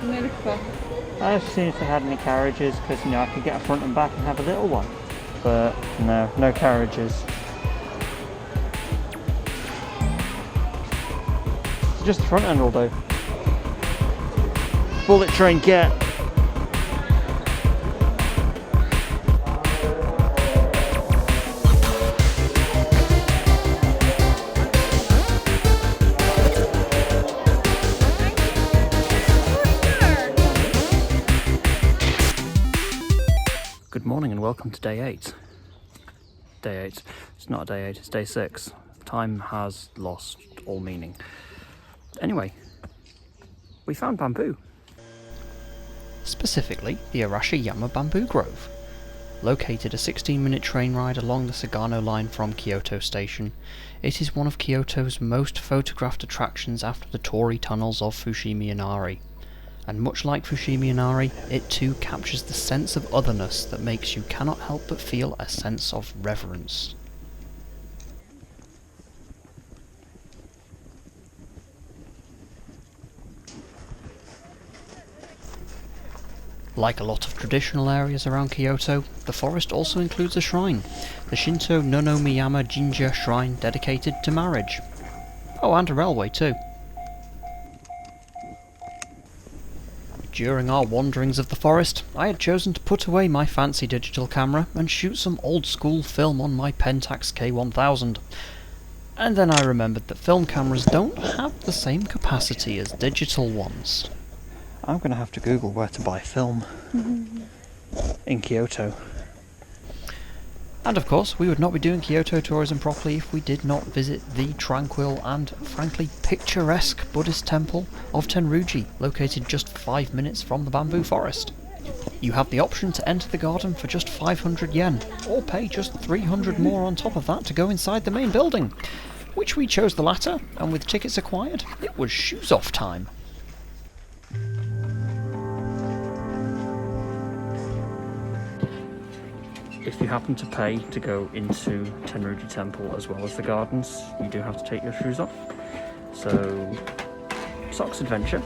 I was seeing if they had any carriages, because I could get a front and back and have a little one. But no, no carriages. Just the front end will do. Bullet train get. Good morning and welcome to day 8. Day 8. It's not day 8, it's day 6. Time has lost all meaning. Anyway, we found bamboo. Specifically, the Arashiyama Bamboo Grove. Located a 16-minute train ride along the Sagano line from Kyoto Station, it is one of Kyoto's most photographed attractions after the Torii tunnels of Fushimi Inari. And much like Fushimi Inari, it too captures the sense of otherness that makes you cannot help but feel a sense of reverence. Like a lot of traditional areas around Kyoto, the forest also includes a shrine, the Shinto Nonomiyama Jinja shrine dedicated to marriage. Oh, and a railway too. During our wanderings of the forest, I had chosen to put away my fancy digital camera and shoot some old school film on my Pentax K1000. And then I remembered that film cameras don't have the same capacity as digital ones. I'm going to have to Google where to buy film in Kyoto. And of course, we would not be doing Kyoto tourism properly if we did not visit the tranquil and frankly picturesque Buddhist temple of Tenru-Ji, located just 5 minutes from the bamboo forest. You have the option to enter the garden for just 500 yen, or pay just 300 more on top of that to go inside the main building, which we chose the latter, and with tickets acquired, it was shoes off time. If you happen to pay to go into Tenru-Ji Temple as well as the gardens, you do have to take your shoes off. So, socks adventure.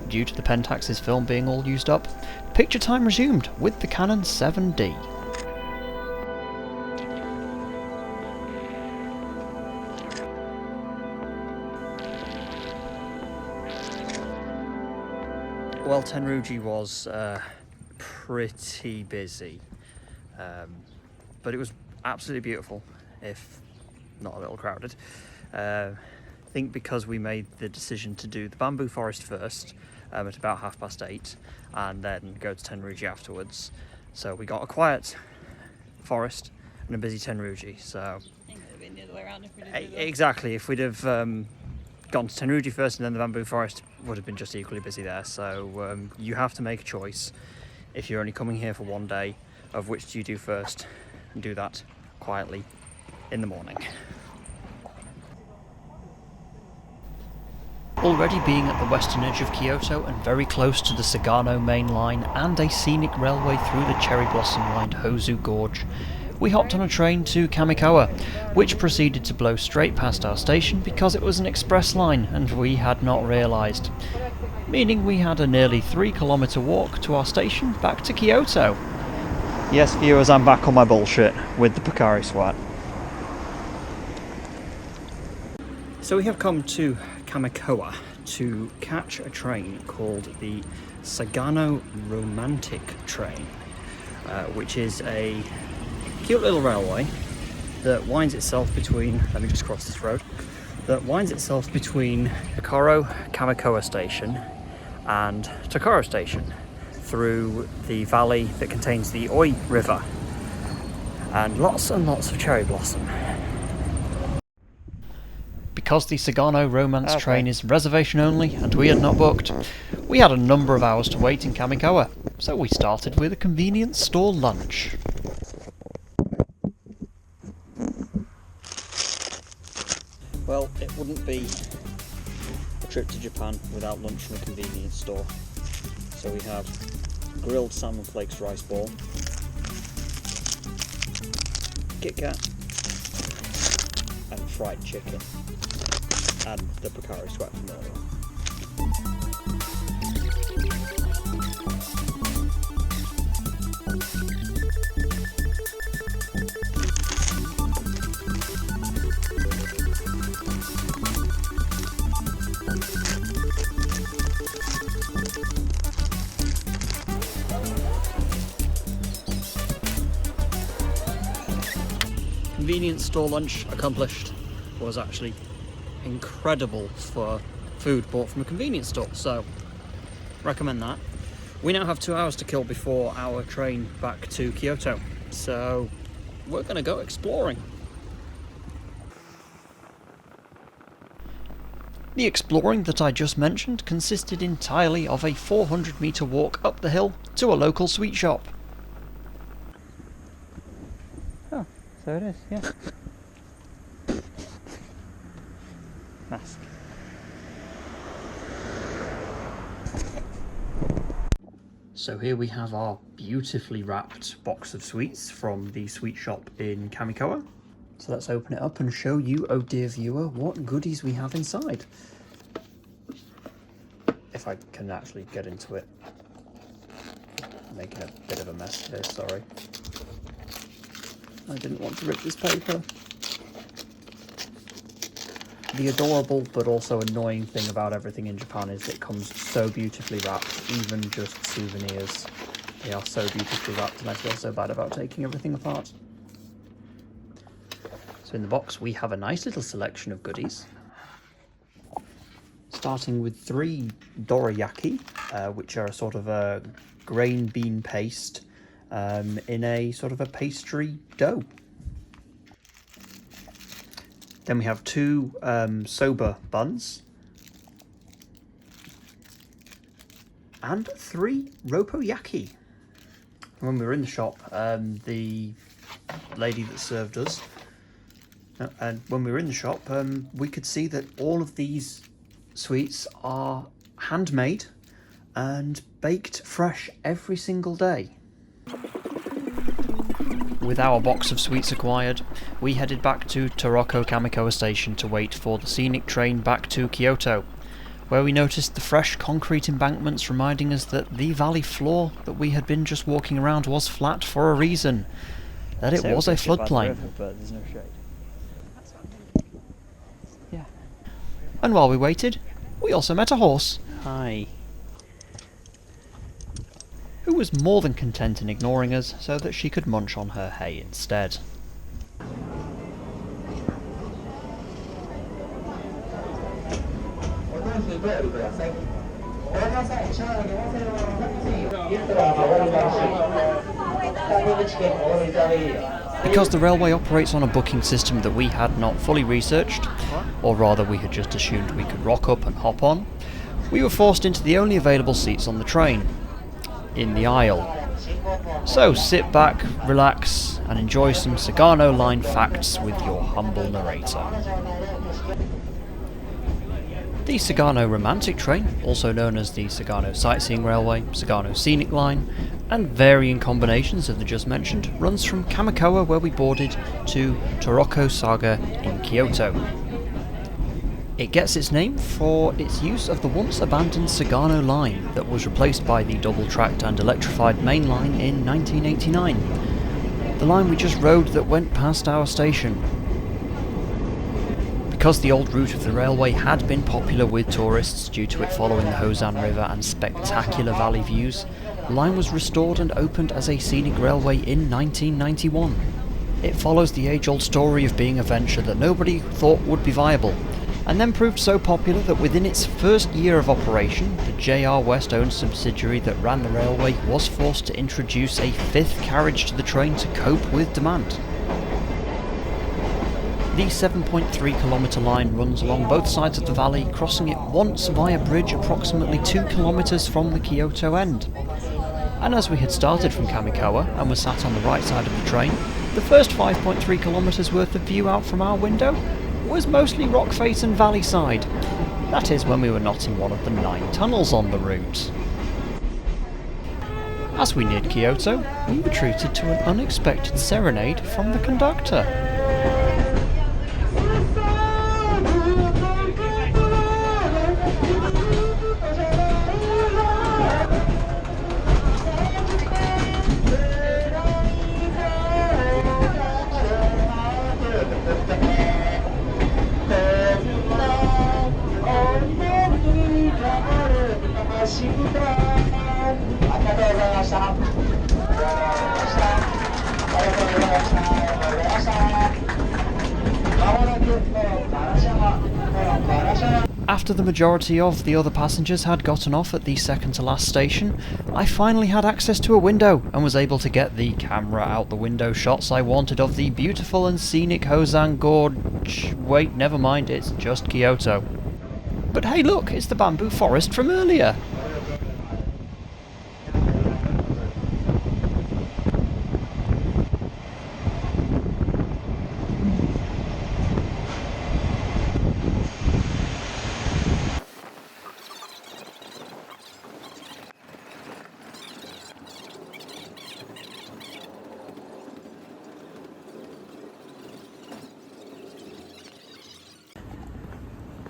Due to the Pentax's film being all used up, picture time resumed with the Canon 7D. Well, Tenru-Ji was pretty busy, but it was absolutely beautiful, if not a little crowded. I think because we made the decision to do the bamboo forest first, at about 8:30, and then go to Tenru-Ji afterwards. So we got a quiet forest and a busy Tenru-Ji. So it would have been the other way around if we did exactly. If we'd have gone to Tenru-Ji first and then the bamboo forest, would have been just equally busy there. So you have to make a choice if you're only coming here for one day, of which do you do first, and do that quietly in the morning. Already being at the western edge of Kyoto and very close to the Sagano main line and a scenic railway through the cherry blossom-lined Hozu Gorge, we hopped on a train to Kamikawa, which proceeded to blow straight past our station because it was an express line and we had not realised. Meaning we had a nearly 3-kilometre walk to our station back to Kyoto. Yes, viewers, I'm back on my bullshit with the Pocari Sweat. So we have come to Kamikawa to catch a train called the Sagano Romantic Train, which is a cute little railway that winds itself between, let me just cross this road, that winds itself between Kokoro Kamikawa Station and Tokoro Station through the valley that contains the Oi River and lots of cherry blossom. Because the Sagano Romance Train is reservation only and we had not booked, We had a number of hours to wait in Kamikawa, so we started with a convenience store lunch. Well, it wouldn't be a trip to Japan without lunch from a convenience store. So we had grilled salmon flakes rice ball, Kit Kat, and fried chicken, and the Pocari Sweat from earlier. Convenience store lunch accomplished. Was actually incredible for food bought from a convenience store, so recommend that. We now have 2 hours to kill before our train back to Kyoto, so we're gonna go exploring. The exploring that I just mentioned consisted entirely of a 400-metre walk up the hill to a local sweet shop. Oh, so it is, yeah. Mask. So here we have our beautifully wrapped box of sweets from the sweet shop in Kamikawa. So let's open it up and show you, oh dear viewer, what goodies we have inside. If I can actually get into it. I'm making a bit of a mess here, sorry. I didn't want to rip this paper. The adorable but also annoying thing about everything in Japan is it comes so beautifully wrapped, even just souvenirs. They are so beautifully wrapped and I feel so bad about taking everything apart. So in the box we have a nice little selection of goodies. Starting with 3 dorayaki, which are a sort of a grain bean paste in a sort of a pastry dough. Then we have 2 soba buns and 3 roppoyaki. When we were in the shop, the lady that served us, we could see that all of these sweets are handmade and baked fresh every single day. With our box of sweets acquired, we headed back to Taroko Kamikawa Station to wait for the scenic train back to Kyoto, where we noticed the fresh concrete embankments reminding us that the valley floor that we had been just walking around was flat for a reason, that it was a floodplain. Yeah. And while we waited, we also met a horse. Hi. Who was more than content in ignoring us so that she could munch on her hay instead. Because the railway operates on a booking system that we had not fully researched, or rather we had just assumed we could rock up and hop on, we were forced into the only available seats on the train, in the aisle. So sit back, relax, and enjoy some Sagano Line facts with your humble narrator. The Sagano Romantic Train, also known as the Sagano Sightseeing Railway, Sagano Scenic Line, and varying combinations of the just mentioned, runs from Kamikawa, where we boarded, to Taroko Saga in Kyoto. It gets its name for its use of the once abandoned Sagano Line that was replaced by the double-tracked and electrified main line in 1989. The line we just rode that went past our station. Because the old route of the railway had been popular with tourists due to it following the Hosan River and spectacular valley views, the line was restored and opened as a scenic railway in 1991. It follows the age-old story of being a venture that nobody thought would be viable, and then proved so popular that within its first year of operation, the JR West-owned subsidiary that ran the railway was forced to introduce a 5th carriage to the train to cope with demand. The 7.3 km line runs along both sides of the valley, crossing it once via bridge approximately 2 km from the Kyoto end. And as we had started from Kamikawa and were sat on the right side of the train, the first 5.3 km worth of view out from our window was mostly rock face and valley side. That is, when we were not in one of the 9 tunnels on the route. As we neared Kyoto, we were treated to an unexpected serenade from the conductor. After the majority of the other passengers had gotten off at the second to last station, I finally had access to a window and was able to get the camera out the window shots I wanted of the beautiful and scenic Hozan Gorge. Wait, never mind, it's just Kyoto. But hey look, it's the bamboo forest from earlier!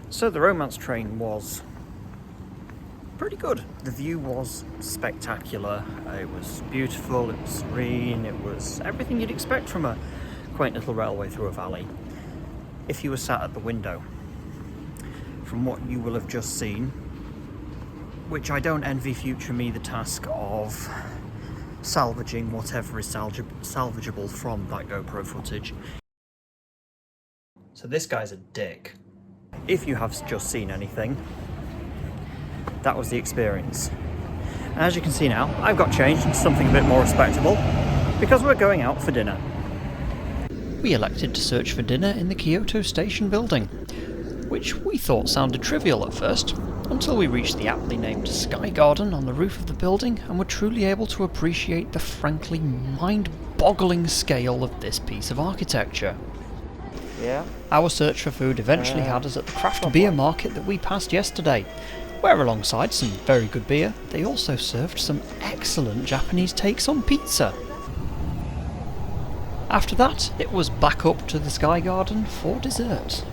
So the romance train was pretty good. The view was spectacular, it was beautiful, it was serene, it was everything you'd expect from a quaint little railway through a valley. If you were sat at the window, from what you will have just seen, which I don't envy future me the task of salvaging whatever is salvageable from that GoPro footage. So this guy's a dick. If you have just seen anything, that was the experience. And as you can see now, I've got changed into something a bit more respectable, because we're going out for dinner. We elected to search for dinner in the Kyoto Station building, which we thought sounded trivial at first, until we reached the aptly named Sky Garden on the roof of the building and were truly able to appreciate the frankly mind-boggling scale of this piece of architecture. Yeah. Our search for food eventually had us at the craft beer market that we passed yesterday, where alongside some very good beer, they also served some excellent Japanese takes on pizza. After that, it was back up to the Sky Garden for dessert.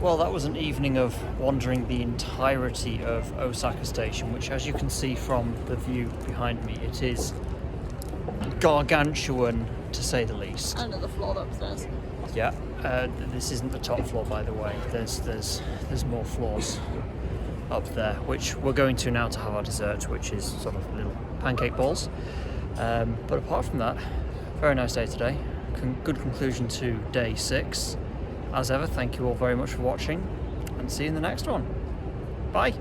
Well, that was an evening of wandering the entirety of Osaka Station, which, as you can see from the view behind me, it is gargantuan, to say the least. And the floor upstairs. Yeah, this isn't the top floor, by the way. There's more floors up there, which we're going to now to have our dessert, which is sort of little pancake balls. But apart from that, very nice day today. Good conclusion to day 6. As ever, thank you all very much for watching, and see you in the next one. Bye!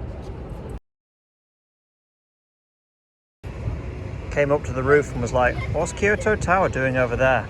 Came up to the roof and was like, what's Kyoto Tower doing over there?